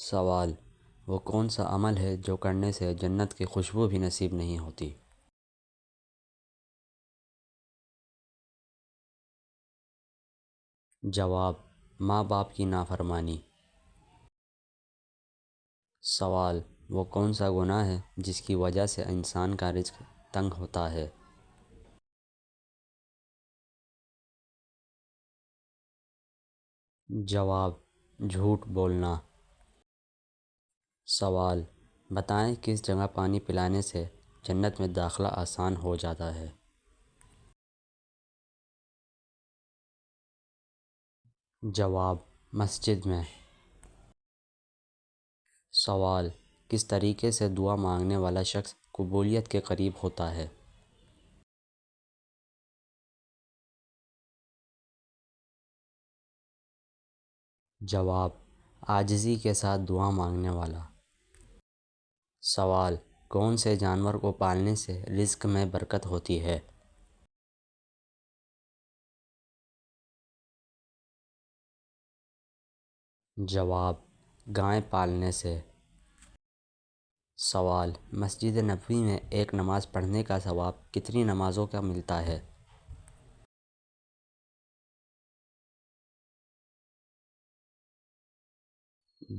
سوال: وہ کون سا عمل ہے جو کرنے سے جنت کی خوشبو بھی نصیب نہیں ہوتی؟ جواب: ماں باپ کی نافرمانی۔ سوال: وہ کون سا گناہ ہے جس کی وجہ سے انسان کا رزق تنگ ہوتا ہے؟ جواب: جھوٹ بولنا۔ سوال: بتائیں کس جگہ پانی پلانے سے جنت میں داخلہ آسان ہو جاتا ہے؟ جواب: مسجد میں۔ سوال: کس طریقے سے دعا مانگنے والا شخص قبولیت کے قریب ہوتا ہے؟ جواب: عاجزی کے ساتھ دعا مانگنے والا۔ سوال: کون سے جانور کو پالنے سے رزق میں برکت ہوتی ہے؟ جواب: گائے پالنے سے۔ سوال: مسجد نبوی میں ایک نماز پڑھنے کا ثواب کتنی نمازوں کا ملتا ہے؟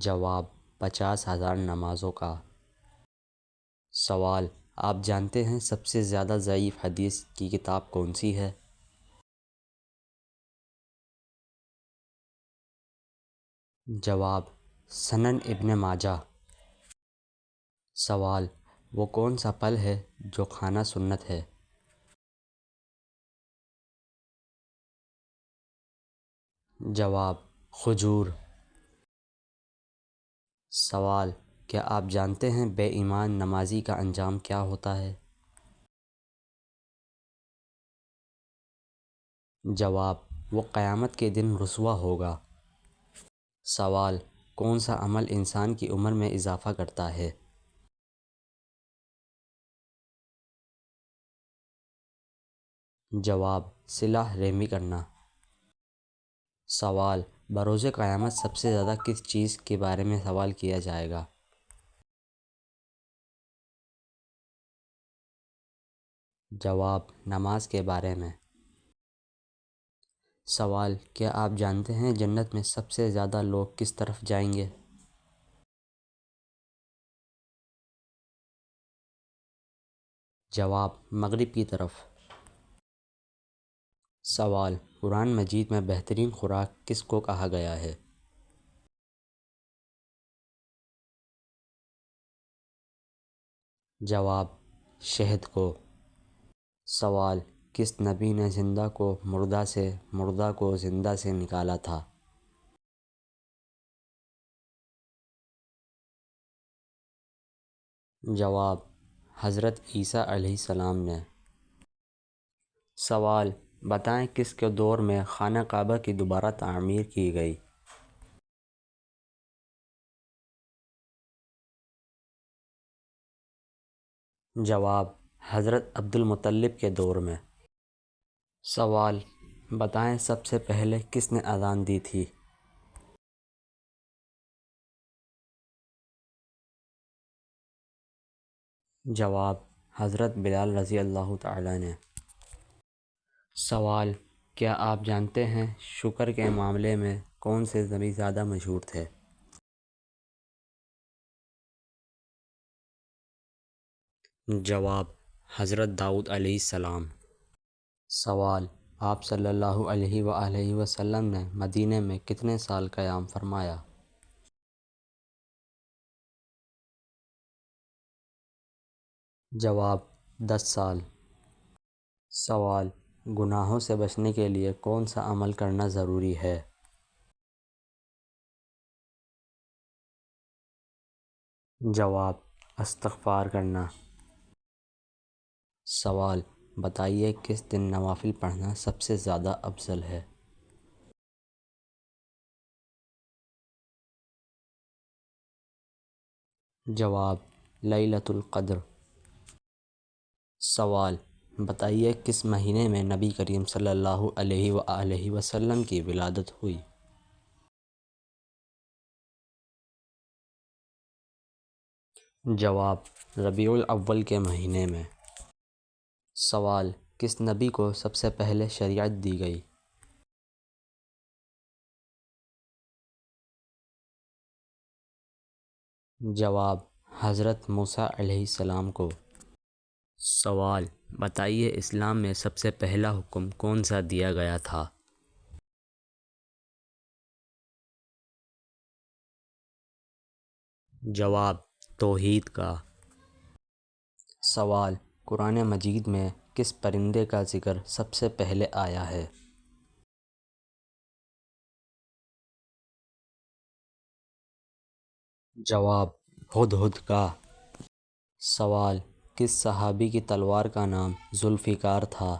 جواب: 50,000 نمازوں کا۔ سوال: آپ جانتے ہیں سب سے زیادہ ضعیف حدیث کی کتاب کون سی ہے؟ جواب: سنن ابن ماجہ۔ سوال: وہ کون سا پھل ہے جو کھانا سنت ہے؟ جواب: کھجور۔ سوال: کیا آپ جانتے ہیں بے ایمان نمازی کا انجام کیا ہوتا ہے؟ جواب: وہ قیامت کے دن رسوا ہوگا۔ سوال: کون سا عمل انسان کی عمر میں اضافہ کرتا ہے؟ جواب: صلہ رحمی کرنا۔ سوال: بروز قیامت سب سے زیادہ کس چیز کے بارے میں سوال کیا جائے گا؟ جواب: نماز کے بارے میں۔ سوال: کیا آپ جانتے ہیں جنت میں سب سے زیادہ لوگ کس طرف جائیں گے؟ جواب: مغرب کی طرف۔ سوال: قرآن مجید میں بہترین خوراک کس کو کہا گیا ہے؟ جواب: شہد کو۔ سوال: کس نبی نے زندہ کو مردہ سے مردہ کو زندہ سے نکالا تھا؟ جواب: حضرت عیسیٰ علیہ السلام نے۔ سوال: بتائیں کس کے دور میں خانہ کعبہ کی دوبارہ تعمیر کی گئی؟ جواب: حضرت عبد المطلب کے دور میں۔ سوال: بتائیں سب سے پہلے کس نے اذان دی تھی؟ جواب: حضرت بلال رضی اللہ تعالی نے۔ سوال: کیا آپ جانتے ہیں شکر کے معاملے میں کون سے نبی زیادہ مشہور تھے؟ جواب: حضرت داؤد علیہ السلام۔ سوال: آپ صلی اللہ علیہ وآلہ وسلم نے مدینہ میں کتنے سال قیام فرمایا؟ جواب: 10 سال۔ سوال: گناہوں سے بچنے کے لیے کون سا عمل کرنا ضروری ہے؟ جواب: استغفار کرنا۔ سوال: بتائیے کس دن نوافل پڑھنا سب سے زیادہ افضل ہے؟ جواب: لیلۃ القدر۔ سوال: بتائیے کس مہینے میں نبی کریم صلی اللہ علیہ وآلہ وسلم کی ولادت ہوئی؟ جواب: ربیع الاول کے مہینے میں۔ سوال: کس نبی کو سب سے پہلے شریعت دی گئی؟ جواب: حضرت موسیٰ علیہ السلام کو۔ سوال: بتائیے اسلام میں سب سے پہلا حکم کون سا دیا گیا تھا؟ جواب: توحید کا۔ سوال: قرآن مجید میں کس پرندے کا ذکر سب سے پہلے آیا ہے؟ جواب: ہدہد کا۔ سوال: کس صحابی کی تلوار کا نام ذو الفقار تھا؟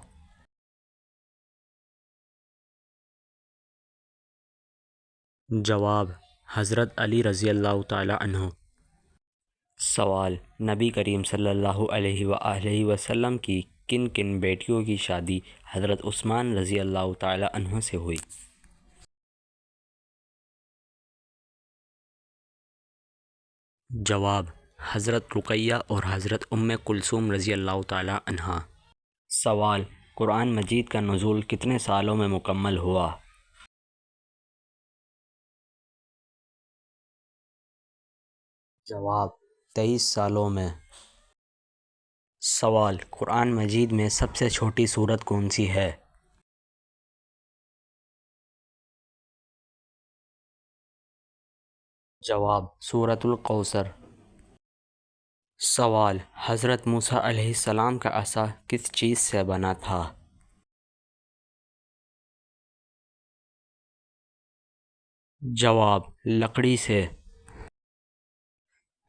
جواب: حضرت علی رضی اللہ تعالی عنہ۔ سوال: نبی کریم صلی اللہ علیہ وآلہ وسلم کی کن کن بیٹیوں کی شادی حضرت عثمان رضی اللہ تعالی عنہ سے ہوئی؟ جواب: حضرت رقیہ اور حضرت ام کلثوم رضی اللہ تعالی عنہا۔ سوال: قرآن مجید کا نزول کتنے سالوں میں مکمل ہوا؟ جواب: 23 سالوں میں۔ سوال: قرآن مجید میں سب سے چھوٹی سورت کون سی ہے؟ جواب: سورۃ الکوثر۔ سوال: حضرت موسیٰ علیہ السلام کا عصا کس چیز سے بنا تھا؟ جواب: لکڑی سے۔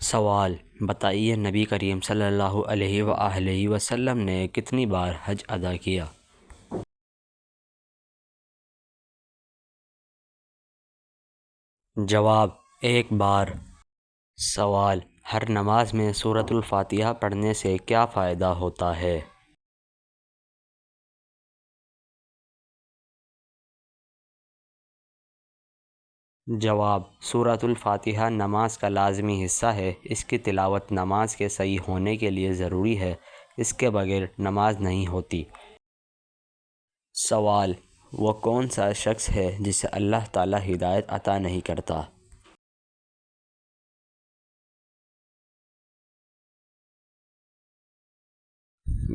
سوال: بتائیے نبی کریم صلی اللہ علیہ وآلہ وسلم نے کتنی بار حج ادا کیا؟ جواب: ایک بار۔ سوال: ہر نماز میں سورۃ الفاتحہ پڑھنے سے کیا فائدہ ہوتا ہے؟ جواب: سورۃ الفاتحہ نماز کا لازمی حصہ ہے۔ اس کی تلاوت نماز کے صحیح ہونے کے لیے ضروری ہے۔ اس کے بغیر نماز نہیں ہوتی۔ سوال: وہ کون سا شخص ہے جسے اللہ تعالی ہدایت عطا نہیں کرتا؟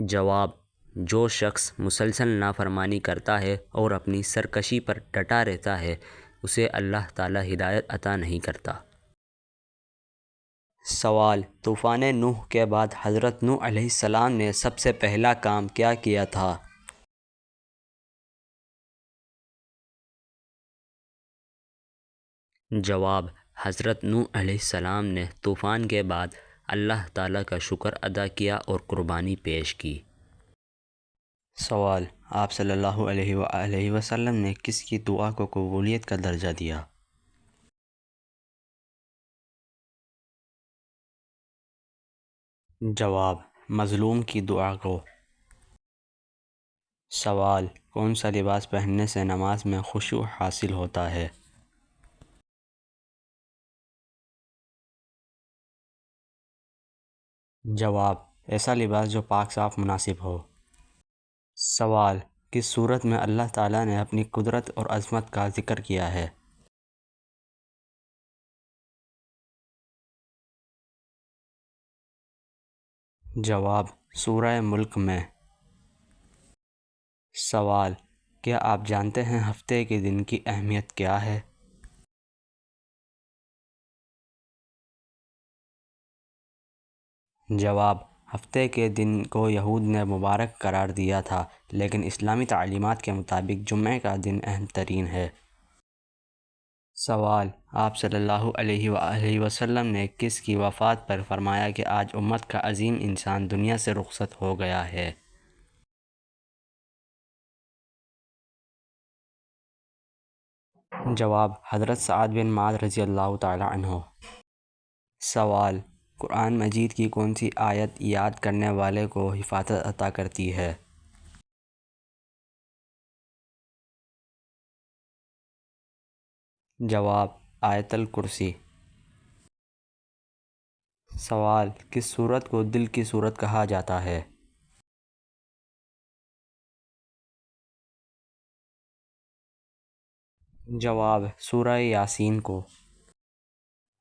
جواب: جو شخص مسلسل نافرمانی کرتا ہے اور اپنی سرکشی پر ڈٹا رہتا ہے اسے اللہ تعالی ہدایت عطا نہیں کرتا۔ سوال: طوفان نوح کے بعد حضرت نوح علیہ السلام نے سب سے پہلا کام کیا کیا تھا؟ جواب: حضرت نوح علیہ السلام نے طوفان کے بعد اللہ تعالیٰ کا شکر ادا کیا اور قربانی پیش کی۔ سوال: آپ صلی اللہ علیہ وآلہ وسلم نے کس کی دعا کو قبولیت کا درجہ دیا؟ جواب: مظلوم کی دعا کو۔ سوال: کون سا لباس پہننے سے نماز میں خشوع حاصل ہوتا ہے؟ جواب: ایسا لباس جو پاک صاف مناسب ہو۔ سوال: کس صورت میں اللہ تعالیٰ نے اپنی قدرت اور عظمت کا ذکر کیا ہے؟ جواب: سورہ ملک میں۔ سوال: کیا آپ جانتے ہیں ہفتے کے دن کی اہمیت کیا ہے؟ جواب: ہفتے کے دن کو یہود نے مبارک قرار دیا تھا لیکن اسلامی تعلیمات کے مطابق جمعہ کا دن اہم ترین ہے۔ سوال: آپ صلی اللہ علیہ وآلہ وسلم نے کس کی وفات پر فرمایا کہ آج امت کا عظیم انسان دنیا سے رخصت ہو گیا ہے؟ جواب: حضرت سعد بن معاذ رضی اللہ تعالی عنہ۔ سوال: قرآن مجید کی کون سی آیت یاد کرنے والے کو حفاظت عطا کرتی ہے؟ جواب: آیت الکرسی۔ سوال: کس سورت کو دل کی سورت کہا جاتا ہے؟ جواب: سورہ یاسین کو۔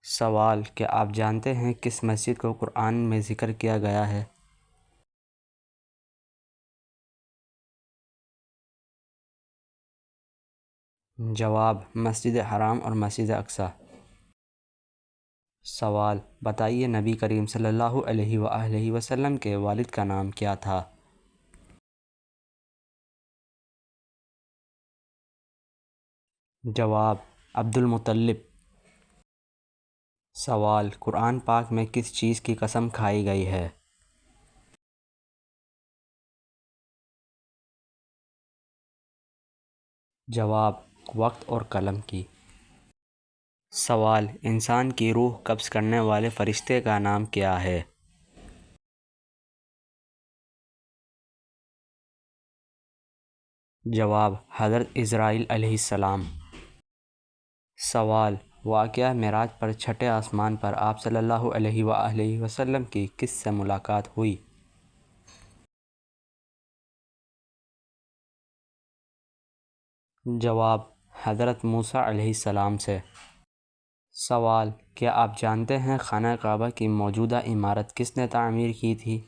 سوال: کیا آپ جانتے ہیں کس مسجد کو قرآن میں ذکر کیا گیا ہے؟ جواب: مسجد حرام اور مسجد اقصی۔ سوال: بتائیے نبی کریم صلی اللہ علیہ وآلہ وسلم کے والد کا نام کیا تھا؟ جواب: عبد المطلب۔ سوال: قرآن پاک میں کس چیز کی قسم کھائی گئی ہے؟ جواب: وقت اور قلم کی۔ سوال: انسان کی روح قبض کرنے والے فرشتے کا نام کیا ہے؟ جواب: حضرت اسرائیل علیہ السلام۔ سوال: واقعہ معراج پر چھٹے آسمان پر آپ صلی اللہ علیہ وآلہ وسلم کی کس سے ملاقات ہوئی؟ جواب: حضرت موسیٰ علیہ السلام سے۔ سوال: کیا آپ جانتے ہیں خانہ کعبہ کی موجودہ عمارت کس نے تعمیر کی تھی؟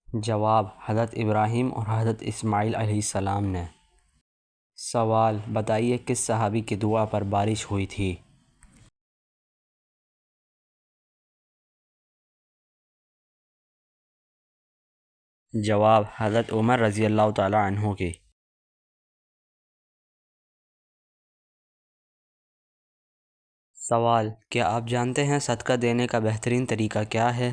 جواب: حضرت ابراہیم اور حضرت اسماعیل علیہ السلام نے۔ سوال: بتائیے کس صحابی کی دعا پر بارش ہوئی تھی؟ جواب: حضرت عمر رضی اللہ تعالی عنہ کی۔ سوال: کیا آپ جانتے ہیں صدقہ دینے کا بہترین طریقہ کیا ہے؟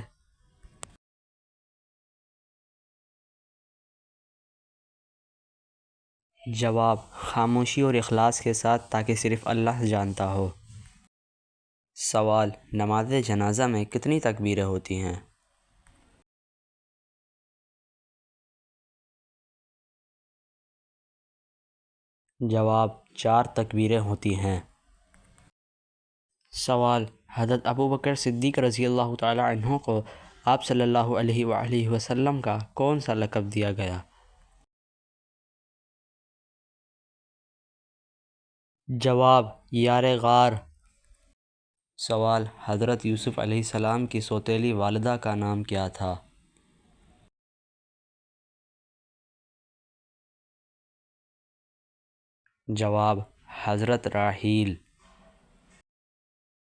جواب: خاموشی اور اخلاص کے ساتھ، تاکہ صرف اللہ جانتا ہو۔ سوال: نماز جنازہ میں کتنی تکبیریں ہوتی ہیں؟ جواب: 4 تکبیریں ہوتی ہیں۔ سوال: حضرت ابوبکر صدیق رضی اللہ تعالی عنہ کو آپ صلی اللہ علیہ وآلہ وسلم کا کون سا لقب دیا گیا؟ جواب: یار غار۔ سوال: حضرت یوسف علیہ السلام کی سوتیلی والدہ کا نام کیا تھا؟ جواب: حضرت راحیل۔